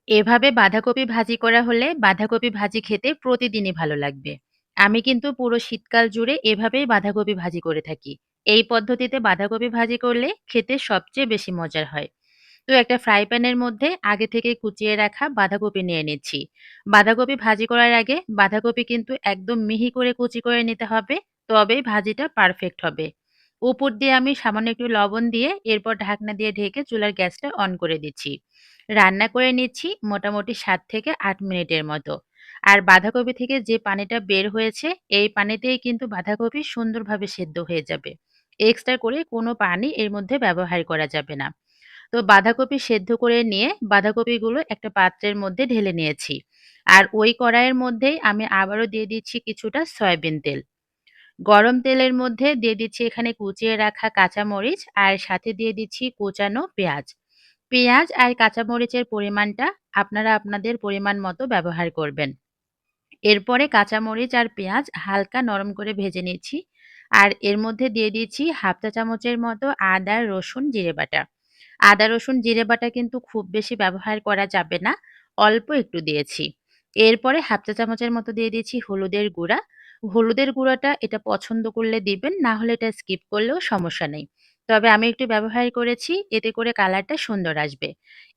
এভাবে বাঁধাকপি ভাজি করা হলে বাঁধাকপি ভাজি খেতে প্রতিদিনই ভালো লাগবে। আমি কিন্তু পুরো শীতকাল জুড়ে এভাবেই বাঁধাকপি ভাজি করে থাকি। এই পদ্ধতিতে বাঁধাকপি ভাজি করলে খেতে সবচেয়ে বেশি মজার হয়। তো একটা ফ্রাই প্যানের মধ্যে আগে থেকে কুচিয়ে রাখা বাঁধাকপি নিয়ে নিচ্ছি। বাঁধাকপি ভাজি করার আগে বাঁধাকপি কিন্তু একদম মিহি করে কুচি করে নিতে হবে, তবেই ভাজিটা পারফেক্ট হবে। উপর দিয়ে আমি সামান্য একটু লবণ দিয়ে এরপর ঢাকনা দিয়ে ঢেকে চুলার গ্যাসটা অন করে দিচ্ছি। রান্না করে নিচ্ছি মোটামুটি ৭ থেকে ৮ মিনিটের মতো। আর বাঁধাকপি থেকে যে পানিটা বের হয়েছে, এই পানিতেই কিন্তু বাঁধাকপি সুন্দরভাবে সেদ্ধ হয়ে যাবে। এক্সট্রা করে কোনো পানি এর মধ্যে ব্যবহার করা যাবে না। তো বাঁধাকপি সেদ্ধ করে নিয়ে বাঁধাকপিগুলো একটা পাত্রের মধ্যে ঢেলে নিয়েছি। আর ওই কড়াইয়ের মধ্যেই আমি আবারও দিয়ে দিচ্ছি কিছুটা সয়াবিন তেল। গরম তেলের মধ্যে দিয়ে দিচ্ছি এখানে কুচিয়ে রাখা কাঁচামরিচ আর সাথে দিয়ে দিচ্ছি কুচানো পেঁয়াজ। পেঁয়াজ আর কাঁচামরিচের পরিমাণটা আপনারা আপনাদের পরিমাণ মতো ব্যবহার করবেন। এরপরে কাঁচামরিচ আর পেঁয়াজ হালকা নরম করে ভেজে নিচ্ছি। আর এর মধ্যে দিয়ে দিচ্ছি 1/2 চা চামচের মতো আদা, রসুন, জিরে বাটা। আদা, রসুন, জিরে বাটা কিন্তু খুব বেশি ব্যবহার করা যাবে না। অল্প একটু দিয়েছি। এরপরে 1/2 চা চামচের মতো দিয়ে দিচ্ছি হলুদের গুঁড়া। হলুদের গুঁড়াটা এটা পছন্দ করলে দিবেন, না হলে এটা স্কিপ করলেও সমস্যা নেই। তবে আমি একটু ব্যবহার করেছি, এতে করে কালারটা সুন্দর আসবে।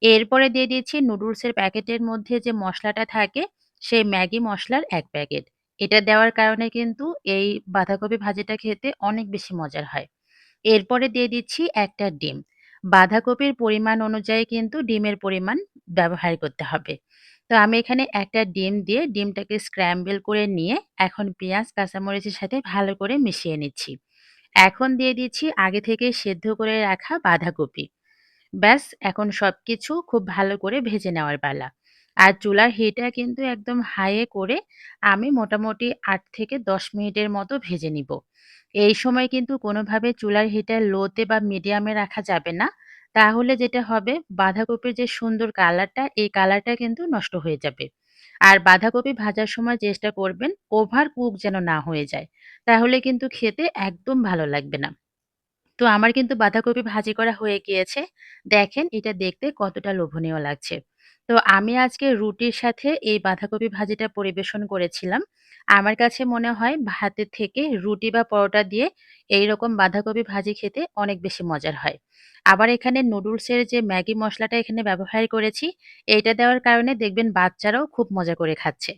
এরপরে দিয়ে দিচ্ছি নুডলসের প্যাকেটের মধ্যে যে মসলাটা থাকে, সেই ম্যাগি মসলার ১ প্যাকেট। এটা দেওয়ার কারণে কিন্তু এই বাঁধাকপি ভাজিটা খেতে অনেক বেশি মজার হয়। এরপরে দিয়ে দিচ্ছি ১ টা ডিম। বাঁধাকপির পরিমাণ অনুযায়ী কিন্তু ডিমের পরিমাণ ব্যবহার করতে হবে। তো আমি এখানে ১ টা ডিম দিয়ে ডিমটাকে স্ক্র্যাম্বল করে নিয়ে এখন পেঁয়াজ, কাঁচামরিচের সাথে ভালো করে মিশিয়ে নিচ্ছি। এখন দিয়ে দিচ্ছি আগে থেকে সেদ্ধ করে রাখা বাঁধাকপি। ব্যাস এখন সবকিছু খুব ভালো করে ভেজে নেওয়ার পালা। আর চুলার হিটটা কিন্তু একদম হাইয়ে করে আমি মোটামুটি ৮ থেকে ১০ মিনিটের মতো ভেজে নিব। এই সময় কিন্তু কোনোভাবে চুলার হিটার লোতে বা মিডিয়ামে রাখা যাবে না। তাহলে যেটা হবে বাঁধাকপির যে সুন্দর কালারটা, এই কালারটা কিন্তু নষ্ট হয়ে যাবে। আর বাঁধাকপি ভাজার সময় চেষ্টা করবেন ওভার কুক যেন না হয়ে যায়। তাহলে কিন্তু খেতে একদম ভালো লাগবে না। তো আমার কিন্তু বাঁধাকপি ভাজি করা হয়ে গিয়েছে। দেখেন এটা দেখতে কতটা লোভনীয় লাগছে। তো আমি আজকে রুটির সাথে এই বাঁধাকপি ভাজিটা পরিবেশন করেছিলাম। আমার কাছে মনে হয় ভাতের থেকে রুটি বা পরোটা দিয়ে এইরকম বাঁধাকপি ভাজি খেতে অনেক বেশি মজার হয়। আবার এখানে নুডলসের যে ম্যাগি মসলাটা এখানে ব্যবহার করেছি, এইটা দেওয়ার কারণে দেখবেন বাচ্চারাও খুব মজা করে খাচ্ছে।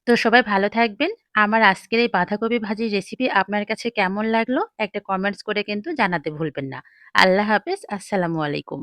তো সবাই ভালো থাকবেন। আমার আজকের এই বাঁধাকপি ভাজির রেসিপি আপনার কাছে কেমন লাগলো? একটা কমেন্টস করে কিন্তু জানাতে ভুলবেন না। আল্লাহ হাফেজ। আসসালামু আলাইকুম।